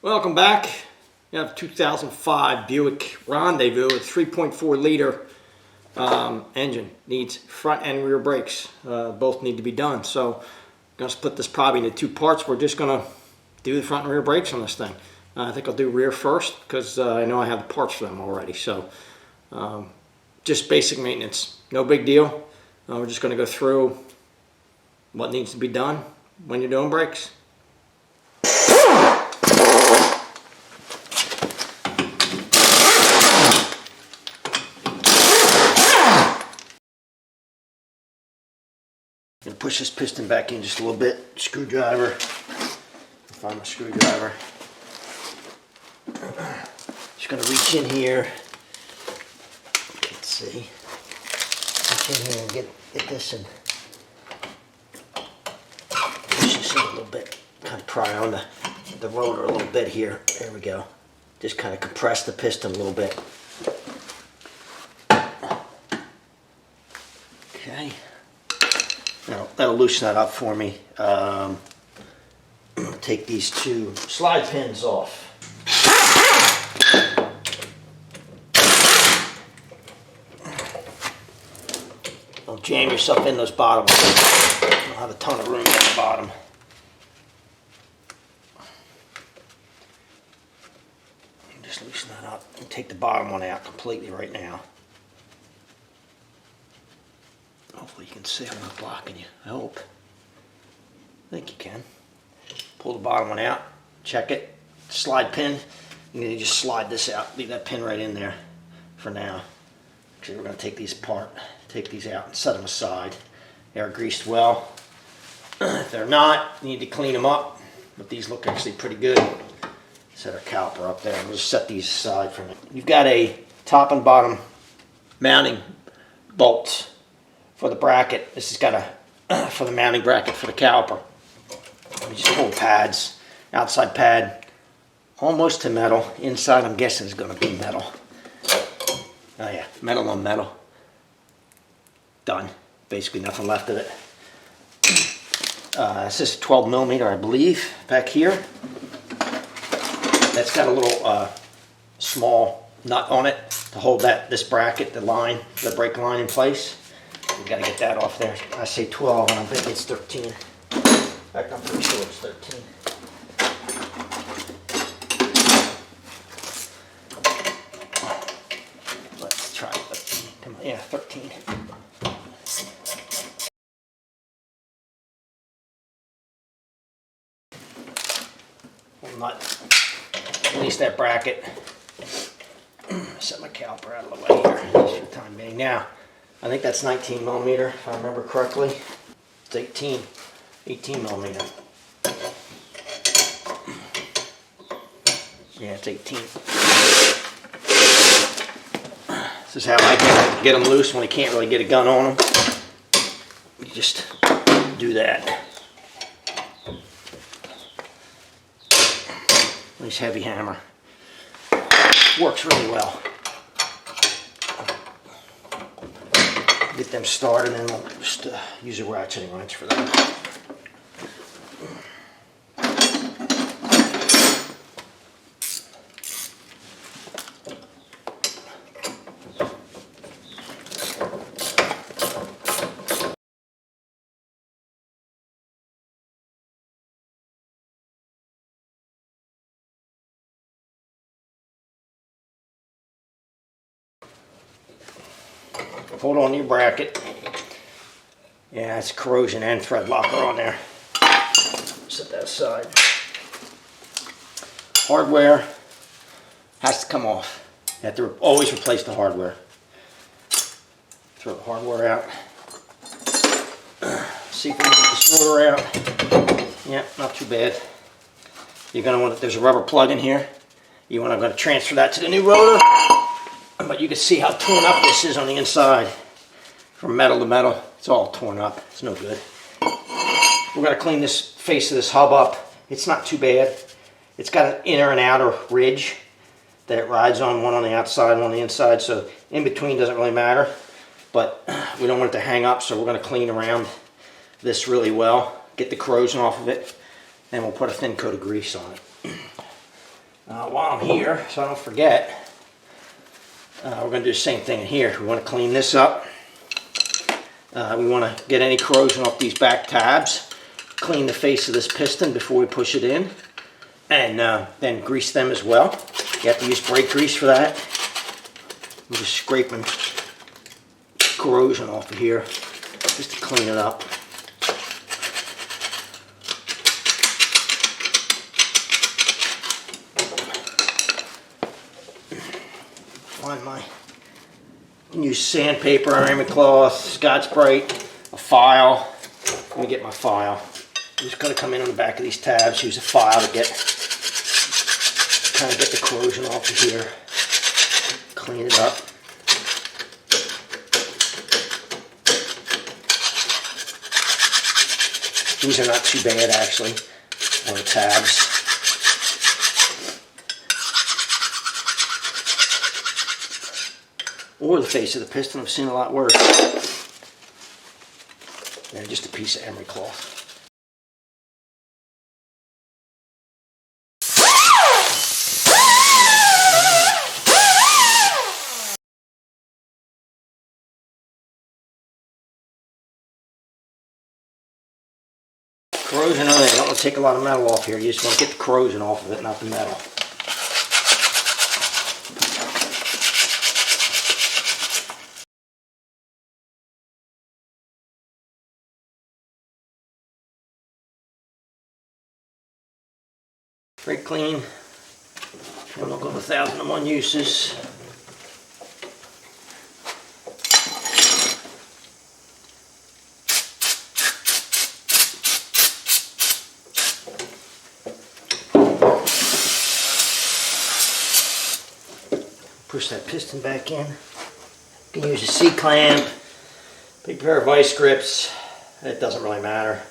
Welcome back. You have a 2005 Buick Rendevous with 3.4 liter engine. Needs front and rear brakes. Both need to be done. So I'm going to split this probably into two parts. We're just going to do the front and rear brakes on this thing. I think I'll do rear first because I know I have the parts for them already. So just basic maintenance. No big deal. We're just going to go through what needs to be done when you're doing brakes. I'm going to push this piston back in just a little bit. Screwdriver. Find my screwdriver. Just going to reach in here. Let's see. Reach in here and get this and push this in a little bit. Kind of pry on the rotor a little bit here. There we go. Just kind of compress the piston a little bit. Okay. That'll loosen that up for me. I'm going to take these two slide pins off. Don't jam yourself in those bottom ones. You don't have a ton of room at the bottom. Just loosen that up and take the bottom one out completely right now. Hopefully you can see I'm not blocking you. I hope. I think you can. Pull the bottom one out. Check it. Slide pin. And then you just slide this out. Leave that pin right in there for now. Actually, we're going to take these apart. Take these out and set them aside. They are greased well. If they're not, you need to clean them up. But these look actually pretty good. Set our caliper up there. We'll just set these aside for now. You've got a top and bottom mounting bolts for the bracket. This has got a for the mounting bracket for the caliper. Just pull pads. Outside pad almost to metal. Inside I'm guessing is going to be metal. Oh yeah, metal on metal. Done. Basically nothing left of it. This is 12 millimeter, I believe, back here. That's got a little small nut on it to hold this bracket, the brake line in place. We've got to get that off there. I say 12 and I think it's 13. In fact, I'm pretty sure it's 13. Let's try 13. Come on, yeah, 13. Release that bracket. Set my caliper out of the way here just for the time being. Now, I think that's 19 millimeter, if I remember correctly. It's 18 millimeter. Yeah, it's 18. This is how I get them loose when I can't really get a gun on them. You just do that. Nice heavy hammer. Works really well. Get them started and we'll just use a ratcheting wrench for that. Hold on to your bracket. Yeah, it's corrosion and thread locker on there. Set that aside. Hardware has to come off. You have to always replace the hardware. Throw the hardware out. See if we can get this rotor out. Yeah, not too bad. You're gonna want there's a rubber plug in here. I'm gonna transfer that to the new rotor. But you can see how torn up this is on the inside. From metal to metal, it's all torn up. It's no good. We're going to clean this face of this hub up. It's not too bad. It's got an inner and outer ridge that it rides on, one on the outside, one on the inside. So in between doesn't really matter. But we don't want it to hang up, so we're going to clean around this really well. Get the corrosion off of it. Then we'll put a thin coat of grease on it. while I'm here, so I don't forget, we're going to do the same thing in here. We want to clean this up. We want to get any corrosion off these back tabs, clean the face of this piston before we push it in, and then grease them as well. You have to use brake grease for that. I'm just scraping corrosion off of here just to clean it up. Find my, you can use sandpaper, armament cloth, Scotch-Brite, a file. Let me get my file. I'm just going to come in on the back of these tabs, use a file to kind of get the corrosion off of here, clean it up. These are not too bad actually on the tabs. Or the face of the piston, I've seen a lot worse. And just a piece of emery cloth. Corrosion on it. I don't want to take a lot of metal off here. You just want to get the corrosion off of it, not the metal. Brake clean. I'm not going 1,001 uses. Push that piston back in. You can use a C-clamp, big pair of vice grips. It doesn't really matter.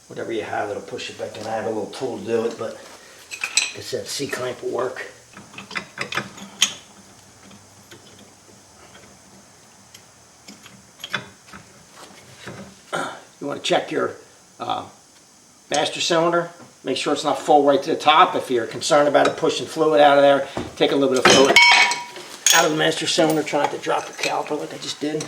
Whatever you have, it'll push it back in. I have a little tool to do it, but like I said, C-clamp will work. You want to check your master cylinder. Make sure it's not full right to the top. If you're concerned about it pushing fluid out of there, take a little bit of fluid out of the master cylinder. Try not to drop your caliper like I just did.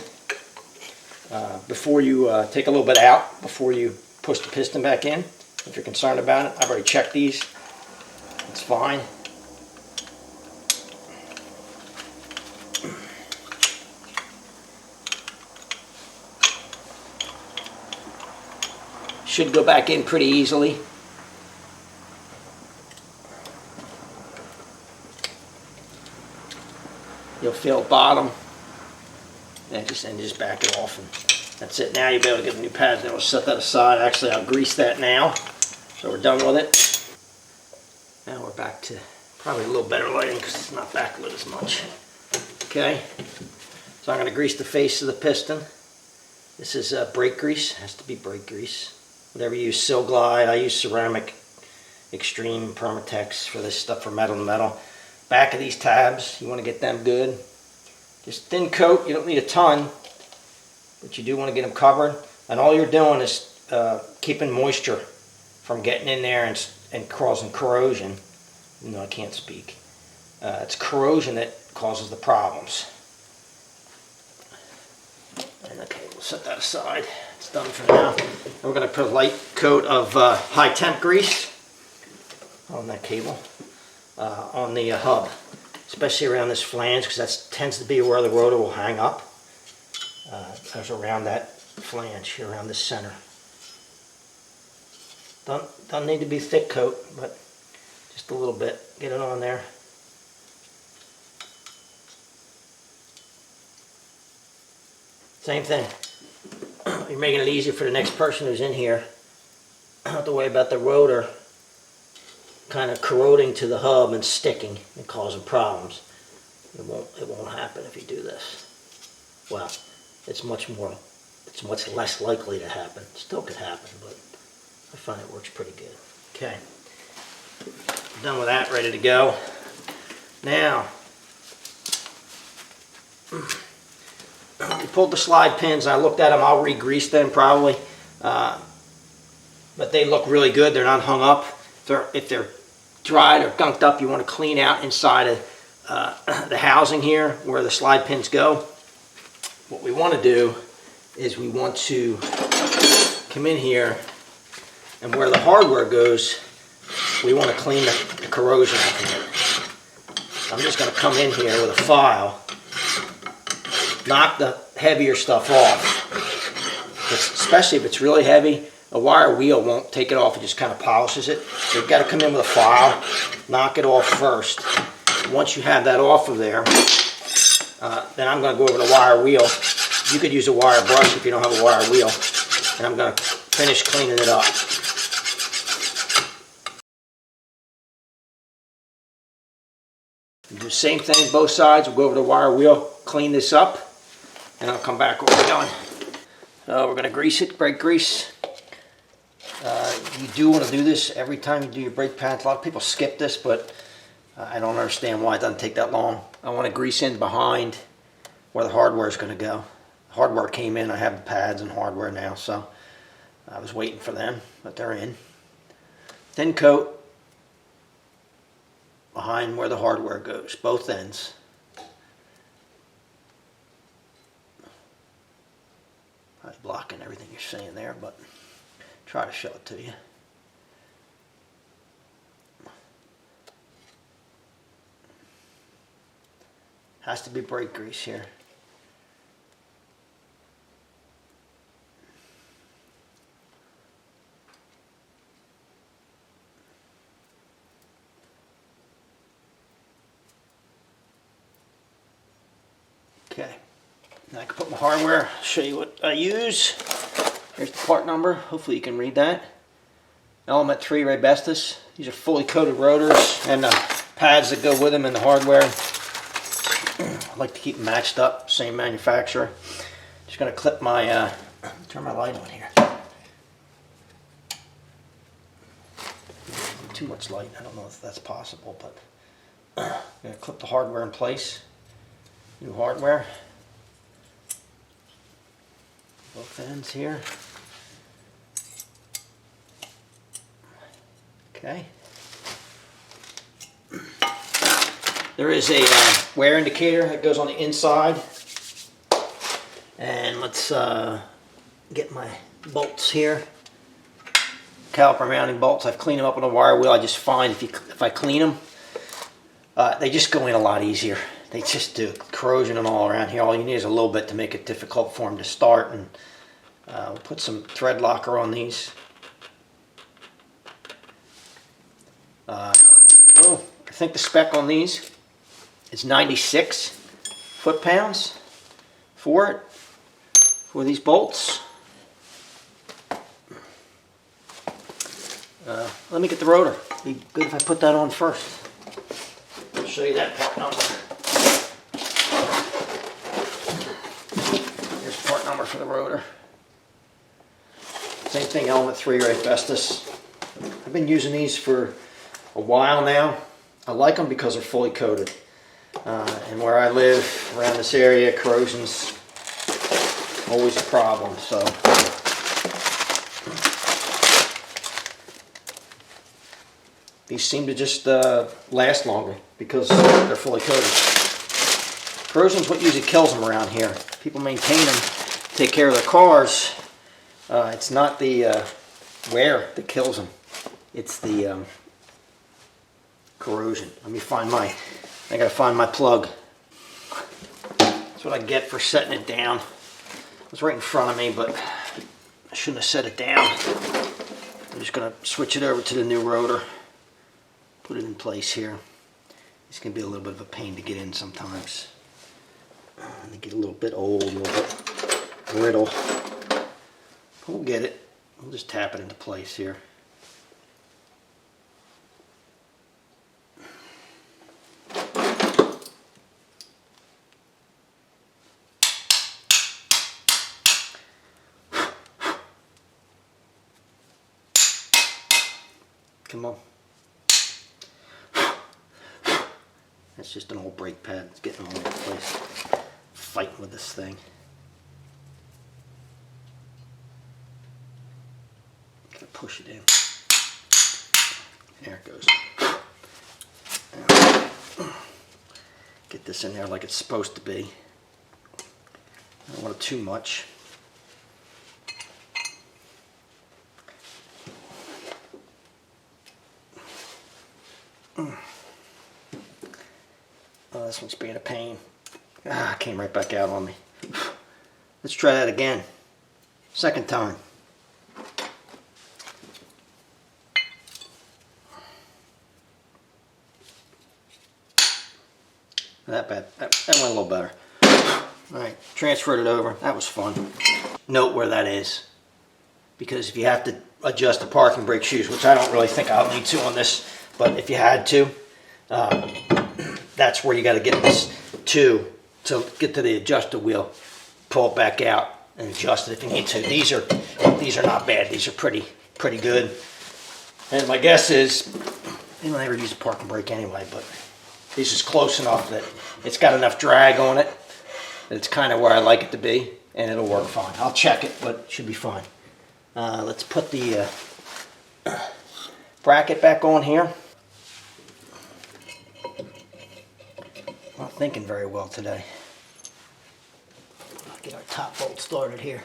Before you take a little bit out, before you push the piston back in, if you're concerned about it. I've already checked these. It's fine. Should go back in pretty easily. You'll feel bottom, and just back it off, and that's it. Now you'll be able to get the new pads. Then we'll set that aside. Actually, I'll grease that now, so we're done with it. Now we're back to probably a little better lighting because it's not backlit as much. Okay, so I'm going to grease the face of the piston. This is brake grease. It has to be brake grease. Whatever you use, Sil-Glide. I use ceramic extreme Permatex for this stuff, for metal to metal. Back of these tabs, you want to get them good. Just thin coat, you don't need a ton, but you do want to get them covered. And all you're doing is keeping moisture from getting in there and causing corrosion. No, I can't speak. It's corrosion that causes the problems. And okay, we'll set that aside. It's done for now. And we're going to put a light coat of high temp grease on that cable. On the hub, especially around this flange, because that tends to be where the rotor will hang up. There's around that flange, around the center. Don't need to be thick coat, but just a little bit. Get it on there. Same thing. You're making it easier for the next person who's in here. Don't have to worry about the rotor kind of corroding to the hub and sticking and causing problems. It won't happen if you do this. Well, it's much less likely to happen. It still could happen, but I find it works pretty good. Okay, done with that, ready to go. Now, we pulled the slide pins. I looked at them. I'll re-grease them probably, but they look really good. They're not hung up. If they're dried or gunked up, you want to clean out inside of the housing here where the slide pins go. What we want to do is we want to come in here, and where the hardware goes, we want to clean the corrosion out of here. I'm just going to come in here with a file, knock the heavier stuff off. Especially if it's really heavy, a wire wheel won't take it off, it just kind of polishes it. So you've got to come in with a file, knock it off first. Once you have that off of there, then I'm going to go over the wire wheel. You could use a wire brush if you don't have a wire wheel. And I'm going to finish cleaning it up. Do the same thing both sides. We'll go over the wire wheel, clean this up, and I'll come back when we're done. We're going to grease it, brake grease. You do want to do this every time you do your brake pads. A lot of people skip this, but I don't understand why it doesn't take that long. I want to grease in behind where the hardware is going to go. Hardware came in, I have the pads and hardware now, so I was waiting for them, but they're in. Thin coat behind where the hardware goes, both ends. Probably blocking everything you're saying there, but try to show it to you. Has to be brake grease here. Okay, now I can put my hardware, show you what I use. Here's the part number, hopefully you can read that. Element 3 Rendevous. These are fully coated rotors and the pads that go with them in the hardware. I like to keep them matched up, same manufacturer. Just gonna clip my, turn my light on here. Too much light, I don't know if that's possible, but I'm gonna clip the hardware in place. New hardware. Both ends here. Okay. There is a wear indicator that goes on the inside. And let's get my bolts here. Caliper mounting bolts. I've cleaned them up with a wire wheel. I just find if I clean them, they just go in a lot easier. They just do. Corrosion and all around here. All you need is a little bit to make it difficult for them to start. And we'll put some thread locker on these. I think the spec on these is 96 foot-pounds for these bolts. Let me get the rotor. It'd be good if I put that on first. I'll show you that part number. Here's part number for the rotor. Same thing, element 3 Rendevous. I've been using these for a while now. I like them because they're fully coated. And where I live, around this area, corrosion's always a problem. So these seem to just last longer because they're fully coated. Corrosion's what usually kills them around here. People maintain them, take care of their cars. It's not the wear that kills them. It's the corrosion. Let me find I gotta find my plug. That's what I get for setting it down. It was right in front of me, but I shouldn't have set it down. I'm just gonna switch it over to the new rotor. Put it in place here. It's gonna be a little bit of a pain to get in sometimes. They get a little bit old, a little bit brittle. But we'll get it. We'll just tap it into place here. Come on. That's just an old brake pad. It's getting all over the place. Fighting with this thing. Gotta push it in. There it goes. this in there like it's supposed to be. I don't want it too much. Oh, this one's being a pain. Ah, it came right back out on me. Let's try that again. Second time. That bad. That went a little better. Alright, transferred it over. That was fun. Note where that is. Because if you have to adjust the parking brake shoes, which I don't really think I'll need to on this, but if you had to, that's where you got to get this to get to the adjuster wheel. Pull it back out and adjust it if you need to. These are not bad. These are pretty good. And my guess is they don't ever use a parking brake anyway, but this is close enough that it's got enough drag on it that it's kind of where I like it to be, and it'll work fine. I'll check it, but it should be fine. Let's put the bracket back on here. Not thinking very well today. I'll get our top bolt started here.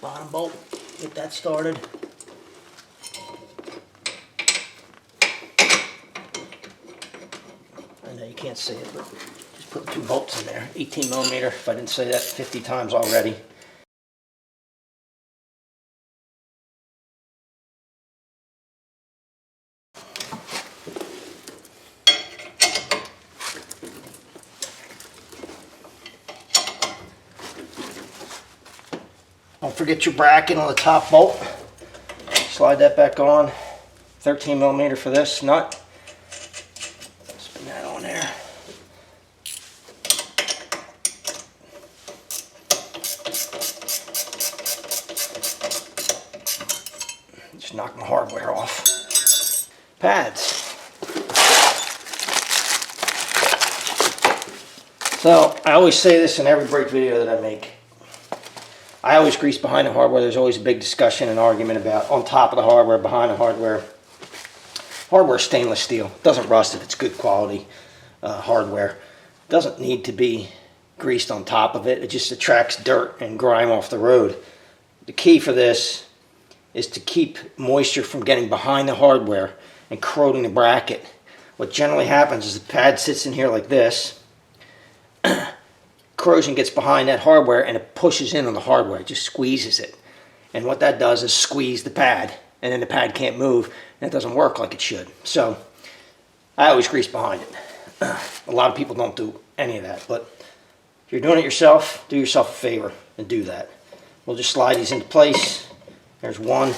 Bottom bolt, get that started. I know you can't see it, but just put 2 bolts in there. 18 millimeter, if I didn't say that 50 times already. Don't forget your bracket on the top bolt. Slide that back on. 13 millimeter for this nut. Spin that on there. Just knock my hardware off. Pads. So I always say this in every brake video that I make. I always grease behind the hardware. There's always a big discussion and argument about on top of the hardware, behind the hardware. Hardware is stainless steel. It doesn't rust if it's good quality hardware. It doesn't need to be greased on top of it. It just attracts dirt and grime off the road. The key for this is to keep moisture from getting behind the hardware and corroding the bracket. What generally happens is the pad sits in here like this. Corrosion gets behind that hardware and it pushes in on the hardware. It just squeezes it. And what that does is squeeze the pad. And then the pad can't move and it doesn't work like it should. So I always grease behind it. A lot of people don't do any of that. But if you're doing it yourself, do yourself a favor and do that. We'll just slide these into place. There's one.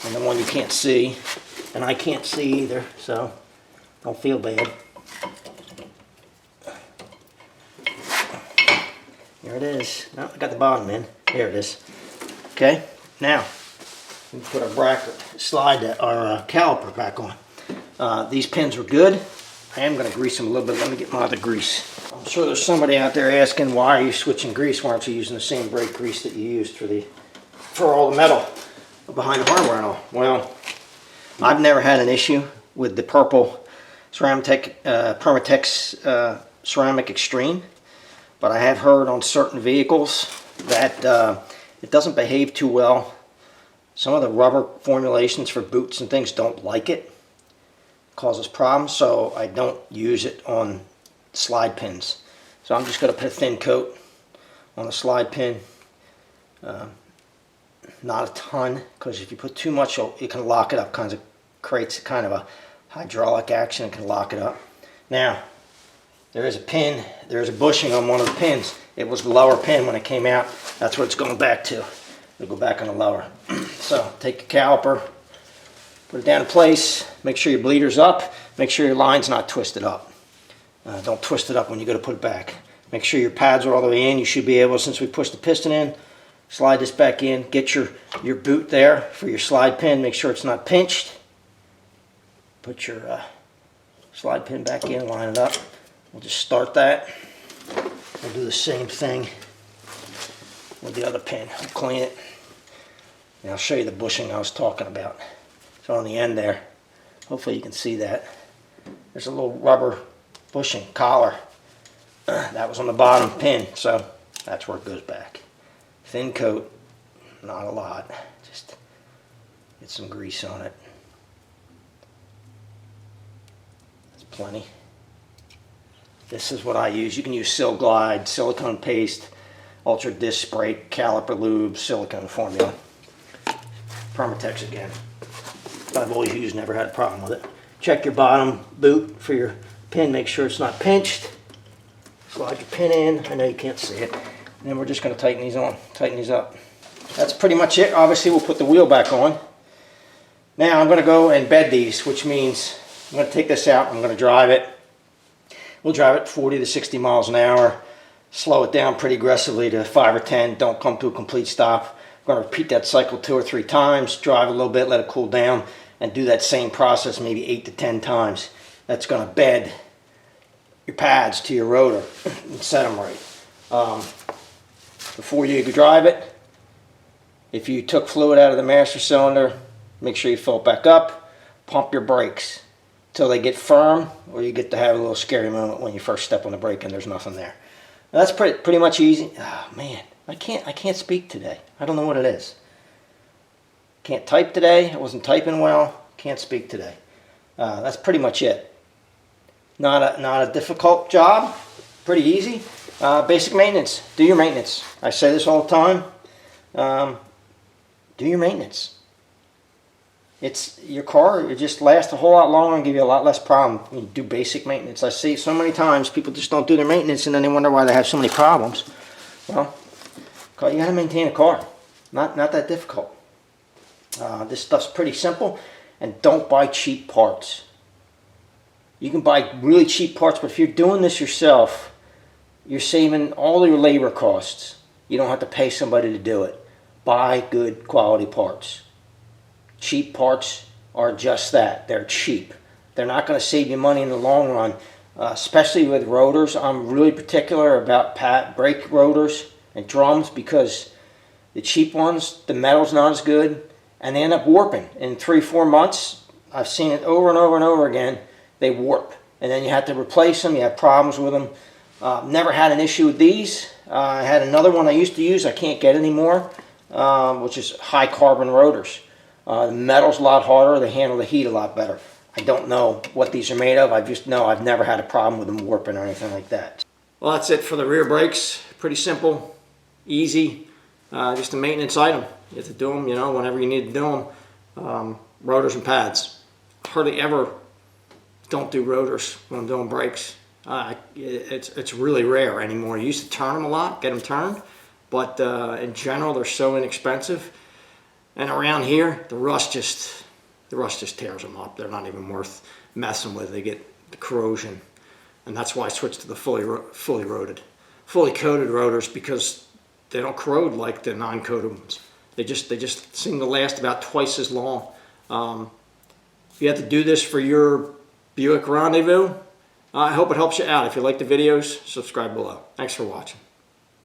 And the one you can't see. And I can't see either. So don't feel bad. There it is. No, I got the bottom in. There it is. Okay, now we put our bracket, slide our caliper back on. These pins were good. I am going to grease them a little bit. Let me get my other grease. I'm sure there's somebody out there asking, why are you switching grease? Why aren't you using the same brake grease that you used for all the metal behind the hardware and all? Well, I've never had an issue with the purple Permatex Ceramic Extreme. But I have heard on certain vehicles that it doesn't behave too well. Some of the rubber formulations for boots and things don't like it. It causes problems, so I don't use it on slide pins. So I'm just going to put a thin coat on the slide pin. Not a ton, because if you put too much, it can lock it up. Creates kind of a hydraulic action and can lock it up. Now, there is a pin, there is a bushing on one of the pins. It was the lower pin when it came out. That's what it's going back to. It'll go back on the lower. So take the caliper, put it down in place, make sure your bleeder's up, make sure your line's not twisted up. Don't twist it up when you go to put it back. Make sure your pads are all the way in. You should be able, since we pushed the piston in, slide this back in, get your boot there for your slide pin, make sure it's not pinched. Put your slide pin back in, line it up. We'll just start that. We'll do the same thing with the other pin. I'll clean it, and I'll show you the bushing I was talking about. So on the end there, hopefully you can see that. There's a little rubber bushing collar. That was on the bottom pin, so that's where it goes back. Thin coat, not a lot. Just get some grease on it. That's plenty. This is what I use. You can use Sil Glide, silicone paste, ultra disc spray, caliper lube, silicone formula. Permatex again. I've always used, never had a problem with it. Check your bottom boot for your pin, make sure it's not pinched. Slide your pin in. I know you can't see it. And then we're just going to tighten these on, tighten these up. That's pretty much it. Obviously, we'll put the wheel back on. Now I'm going to go and bed these, which means I'm going to take this out. I'm going to drive it. We'll drive it 40 to 60 miles an hour. Slow it down pretty aggressively to 5 or 10. Don't come to a complete stop. I'm going to repeat that cycle 2 or 3 times. Drive a little bit, let it cool down, and do that same process maybe 8 to 10 times. That's going to bed your pads to your rotor and set them right. Before you drive it, if you took fluid out of the master cylinder, make sure you fill it back up. Pump your brakes till they get firm, or you get to have a little scary moment when you first step on the brake and there's nothing there. Now that's pretty much easy. Oh man, I can't speak today. I don't know what it is. Can't type today. I wasn't typing well. Can't speak today. That's pretty much it. Not a difficult job. Pretty easy. Basic maintenance. Do your maintenance. I say this all the time. Do your maintenance. It's your car. It just lasts a whole lot longer and give you a lot less problem when you do basic maintenance. I see so many times people just don't do their maintenance and then they wonder why they have so many problems. Well, you got to maintain a car. Not that difficult. This stuff's pretty simple, and don't buy cheap parts. You can buy really cheap parts, but if you're doing this yourself, you're saving all your labor costs. You don't have to pay somebody to do it. Buy good quality parts. Cheap parts are just that. They're cheap. They're not going to save you money in the long run, especially with rotors. I'm really particular about brake rotors and drums because the cheap ones, the metal's not as good, and they end up warping. In 3-4 months, I've seen it over and over and over again, they warp. And then you have to replace them, you have problems with them. Never had an issue with these. I had another one I used to use, I can't get anymore, which is high carbon rotors. The metal's a lot harder, they handle the heat a lot better. I don't know what these are made of, I just know I've never had a problem with them warping or anything like that. Well, that's it for the rear brakes. Pretty simple, easy, just a maintenance item. You have to do them, whenever you need to do them. Rotors and pads. Hardly ever don't do rotors when I'm doing brakes. It's really rare anymore. You used to turn them a lot, get them turned, but in general they're so inexpensive. And around here, the rust just tears them up. They're not even worth messing with. They get the corrosion, and that's why I switched to the fully coated rotors, because they don't corrode like the non-coated ones. They just seem to last about twice as long. If you have to do this for your Buick Rendevous, I hope it helps you out. If you like the videos, subscribe below. Thanks for watching.